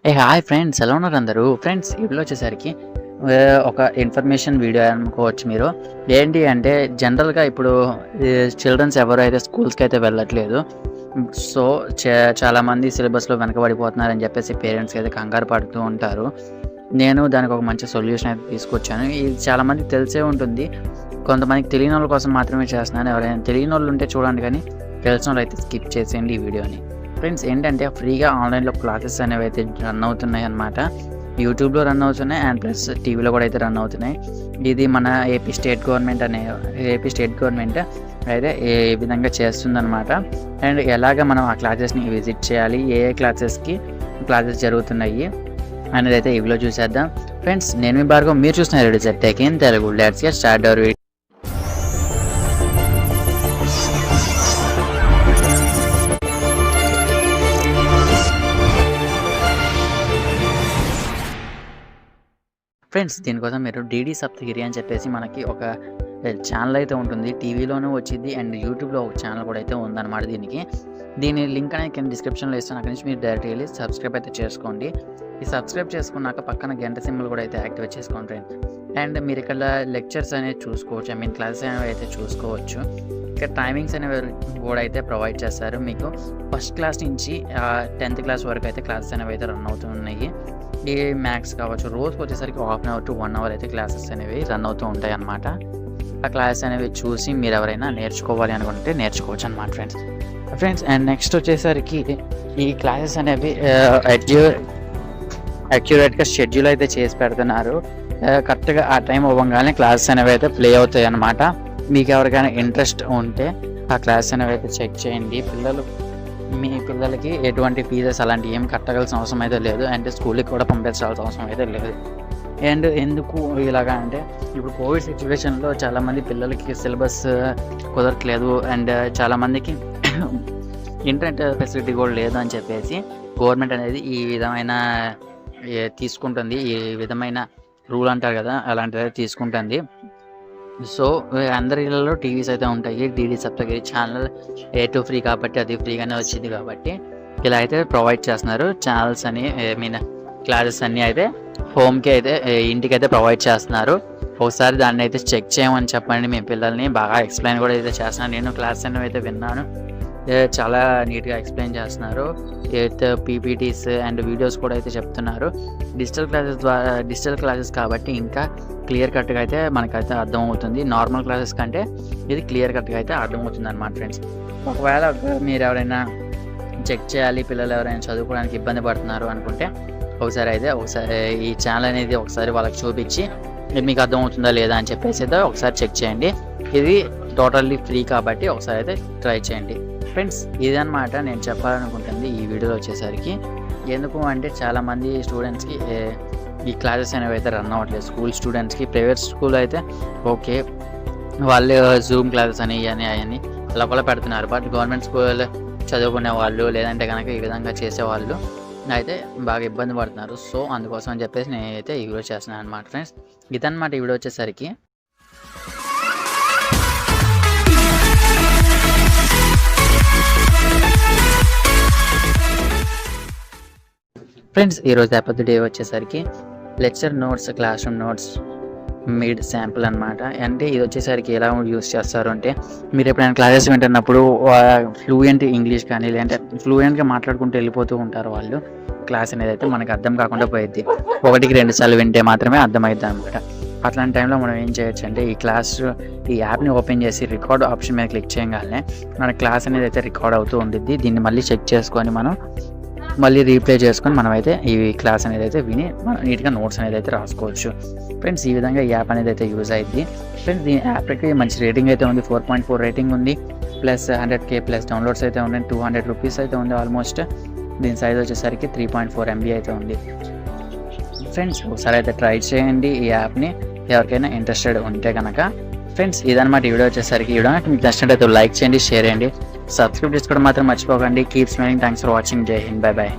Hi friends, ఎలా ఉన్నారు అందరూ? ఫ్రెండ్స్, ఇప్పుడు వచ్చేసరికి ఒక ఇన్ఫర్మేషన్ వీడియో అనుకోవచ్చు మీరు. ఏంటి అంటే జనరల్గా ఇప్పుడు చిల్డ్రన్స్ ఎవరైతే స్కూల్స్కి అయితే వెళ్ళట్లేదు, సో చాలామంది సిలబస్లో వెనకబడిపోతున్నారని చెప్పేసి పేరెంట్స్కి అయితే కంగారు పడుతూ ఉంటారు. నేను దానికి ఒక మంచి సొల్యూషన్ అయితే తీసుకొచ్చాను. ఇది చాలామందికి తెలిసే ఉంటుంది, కొంతమందికి తెలియని వాళ్ళ కోసం మాత్రమే చేస్తున్నాను. ఎవరైనా తెలియని వాళ్ళు ఉంటే చూడండి, కానీ తెలిసిన వాళ్ళు అయితే స్కిప్ చేసేయండి ఈ వీడియోని. ఫ్రెండ్స్, ఏంటంటే ఫ్రీగా ఆన్లైన్లో క్లాసెస్ అనేవి అయితే రన్ అవుతున్నాయి అన్నమాట. యూట్యూబ్లో రన్ అవుతున్నాయి అండ్ ప్లస్ టీవీలో కూడా అయితే రన్ అవుతున్నాయి. ఇది మన ఏపీ స్టేట్ గవర్నమెంట్ అయితే ఏ విధంగా చేస్తుందన్నమాట. అండ్ ఎలాగ మనం ఆ క్లాసెస్ని విజిట్ చేయాలి, ఏ క్లాసెస్ జరుగుతున్నాయి అనేది అయితే ఇవిలో చూసేద్దాం. ఫ్రెండ్స్, నేను మీ భార్గవ్, మీరు చూస్తున్నారు tech in Telugu. Let's get start our video. Friends, దీనికోసం మీరు డీడీ సప్తగిరి అని చెప్పేసి మనకి ఒక ఛానల్ అయితే ఉంటుంది. టీవీలోనూ వచ్చింది అండ్ యూట్యూబ్లో ఒక ఛానల్ కూడా అయితే ఉందన్నమాట. దీని లింక్ అనేది కింద డిస్క్రిప్షన్లో ఇస్తాను. అక్కడి నుంచి మీరు డైరెక్ట్ వెళ్ళి సబ్స్క్రైబ్ అయితే చేసుకోండి. ఈ సబ్స్క్రైబ్ చేసుకున్నాక పక్కన గంట సింబల్ కూడా అయితే యాక్టివేట్ చేసుకోండి ఫ్రెండ్స్. అండ్ మీరు ఇక్కడ లెక్చర్స్ అనేది చూసుకోవచ్చు, క్లాసెస్ అనేవి అయితే చూసుకోవచ్చు. ఇక్కడ టైమింగ్స్ అనేవి కూడా అయితే ప్రొవైడ్ చేస్తారు. మీకు ఫస్ట్ క్లాస్ నుంచి 10th క్లాస్ వరకు అయితే క్లాసెస్ అనేవి అయితే రన్ అవుతున్నాయి. ఈ మ్యాథ్స్ కావచ్చు, రోజుకి వచ్చేసరికి 1/2 అవర్ to 1 అవర్ అయితే క్లాసెస్ అనేవి రన్ అవుతూ ఉంటాయి అన్నమాట. ఆ క్లాసెస్ అనేవి చూసి మీరు ఎవరైనా నేర్చుకోవాలి అనుకుంటే నేర్చుకోవచ్చు అన్నమాట ఫ్రెండ్స్. అండ్ నెక్స్ట్ వచ్చేసరికి ఈ క్లాసెస్ అనేవి అక్యురేట్గా షెడ్యూల్ అయితే చేసి పెడుతున్నారు. కరెక్ట్గా ఆ టైం అవ్వగానే క్లాసెస్ అనేవి అయితే ప్లే అవుతాయి అన్నమాట. మీకు ఎవరికైనా ఇంట్రెస్ట్ ఉంటే ఆ క్లాసెస్ అనేవి అయితే చెక్ చేయండి. మీ పిల్లలకి ఎటువంటి ఫీజెస్ అలాంటివి ఏం కట్టగలసిన అవసరం అయితే లేదు. అండ్ స్కూల్కి కూడా పంపించాల్సిన అవసరం అయితే లేదు. అండ్ ఎందుకు ఇలాగా అంటే ఇప్పుడు కోవిడ్ సిచ్యువేషన్లో చాలామంది పిల్లలకి సిలబస్ కుదరట్లేదు అండ్ చాలామందికి ఇంటర్నెట్ ఫెసిలిటీ కూడా లేదు అని చెప్పేసి గవర్నమెంట్ అనేది ఈ విధమైన తీసుకుంటుంది. ఈ విధమైన రూల్ అంటారు కదా, అలాంటిది తీసుకుంటుంది. సో అందరి ఇళ్ళలో టీవీస్ అయితే ఉంటాయి. DD Saptagiri channel A2 free కాబట్టి అది ఫ్రీగానే వచ్చింది కాబట్టి ఇలా అయితే ప్రొవైడ్ చేస్తున్నారు. ఛానల్స్ అని క్లాసెస్ అన్నీ అయితే హోమ్కి అయితే ఇంటికి అయితే ప్రొవైడ్ చేస్తున్నారు. ఒకసారి దాన్ని అయితే చెక్ చేయమని చెప్పండి. మీ పిల్లల్ని బాగా ఎక్స్ప్లెయిన్ కూడా అయితే చేస్తున్నాను. నేను క్లాస్ అనేవి అయితే విన్నాను, చాలా నీట్గా ఎక్స్ప్లెయిన్ చేస్తున్నారు. పీపీటీస్ అండ్ వీడియోస్ కూడా అయితే చెప్తున్నారు. డిజిటల్ క్లాసెస్ కాబట్టి ఇంకా క్లియర్ కట్గా అయితే మనకైతే అర్థమవుతుంది. నార్మల్ క్లాసెస్ కంటే ఇది క్లియర్ కట్గా అయితే అర్థమవుతుంది అన్నమాట ఫ్రెండ్స్. ఒకవేళ మీరు ఎవరైనా చెక్ చేయాలి, పిల్లలు ఎవరైనా చదువుకోవడానికి ఇబ్బంది పడుతున్నారు అనుకుంటే ఒకసారి ఈ ఛానల్ అనేది ఒకసారి వాళ్ళకి చూపించి మీకు అర్థమవుతుందా లేదా అని చెప్పేసి అయితే ఒకసారి చెక్ చేయండి. ఇది టోటల్లీ ఫ్రీ కాబట్టి ఒకసారి అయితే ట్రై చేయండి ఫ్రెండ్స్. ఇదన్నమాట నేను చెప్పాలనుకుంటుంది ఈ వీడియోలో వచ్చేసరికి. ఎందుకు అంటే చాలామంది స్టూడెంట్స్కి ఈ క్లాసెస్ అనేవి అయితే రన్ అవ్వట్లేదు. స్కూల్ స్టూడెంట్స్కి ప్రైవేట్ స్కూల్ అయితే ఓకే, వాళ్ళు జూమ్ క్లాసెస్ అని అవన్నీ లోపల పెడుతున్నారు. బట్ గవర్నమెంట్ స్కూల్ చదువుకునే వాళ్ళు లేదంటే కనుక ఈ విధంగా చేసేవాళ్ళు అయితే బాగా ఇబ్బంది పడుతున్నారు. సో అందుకోసం అని చెప్పేసి నేనైతే ఈ వీడియో చేస్తున్నాను అనమాట ఫ్రెండ్స్. ఇదన్నమాట ఈ వీడియో వచ్చేసరికి. ఫ్రెండ్స్, ఈరోజు యాపత్ డే వచ్చేసరికి lecture notes, class room notes మీడ్ శాంపుల్ అనమాట. అంటే ఇది వచ్చేసరికి ఎలా యూస్ చేస్తారు అంటే మీరు ఎప్పుడైనా క్లాసెస్ వింటున్నప్పుడు ఫ్లూయెంట్ ఇంగ్లీష్ కానీ లేదంటే ఫ్లూయెంట్గా మాట్లాడుకుంటూ వెళ్ళిపోతూ ఉంటారు వాళ్ళు. క్లాస్ అనేది అయితే మనకు అర్థం కాకుండా పోయిద్ది. 1-2 సార్లు వింటే మాత్రమే అర్థమవుతుంది అనమాట. అట్లాంటి టైంలో మనం ఏం చేయొచ్చు అంటే ఈ యాప్ని ఓపెన్ చేసి రికార్డ్ ఆప్షన్ మీద క్లిక్ చేయగానే మన క్లాస్ అనేది అయితే రికార్డ్ అవుతూ ఉంటుంది. దీన్ని మళ్ళీ చెక్ చేసుకొని మనం మళ్ళీ రీప్లే చేసుకొని మనమైతే ఈ క్లాస్ అనేది అయితే విని మనం నీట్గా నోట్స్ అనేది అయితే రాసుకోవచ్చు ఫ్రెండ్స్. ఈ విధంగా ఈ యాప్ అనేది అయితే యూజ్ అయింది ఫ్రెండ్స్. ఈ యాప్కి మంచి రేటింగ్ అయితే ఉంది, 4.4 రేటింగ్ ఉంది. ప్లస్ 100K ప్లస్ డౌన్లోడ్స్ అయితే ఉన్నాయి. 200 రూపీస్ అయితే ఉంది ఆల్మోస్ట్. దీని సైజ్ వచ్చేసరికి 3.4 MB అయితే ఉంది ఫ్రెండ్స్. ఒకసారి అయితే ట్రై చేయండి ఈ యాప్ని ఎవరికైనా ఇంట్రెస్టెడ్ ఉంటే కనుక ఫ్రెండ్స్. ఇదన్నమాట ఈ వీడియో వచ్చేసరికి. వీడియో మీకు నచ్చినట్లయితే లైక్ చేయండి, షేర్ చేయండి, సబ్స్క్రైబ్ చేసుకోవడం మాత్రం మర్చిపోకండి. Keep smiling. Thanks for watching. జై హింద్. By by.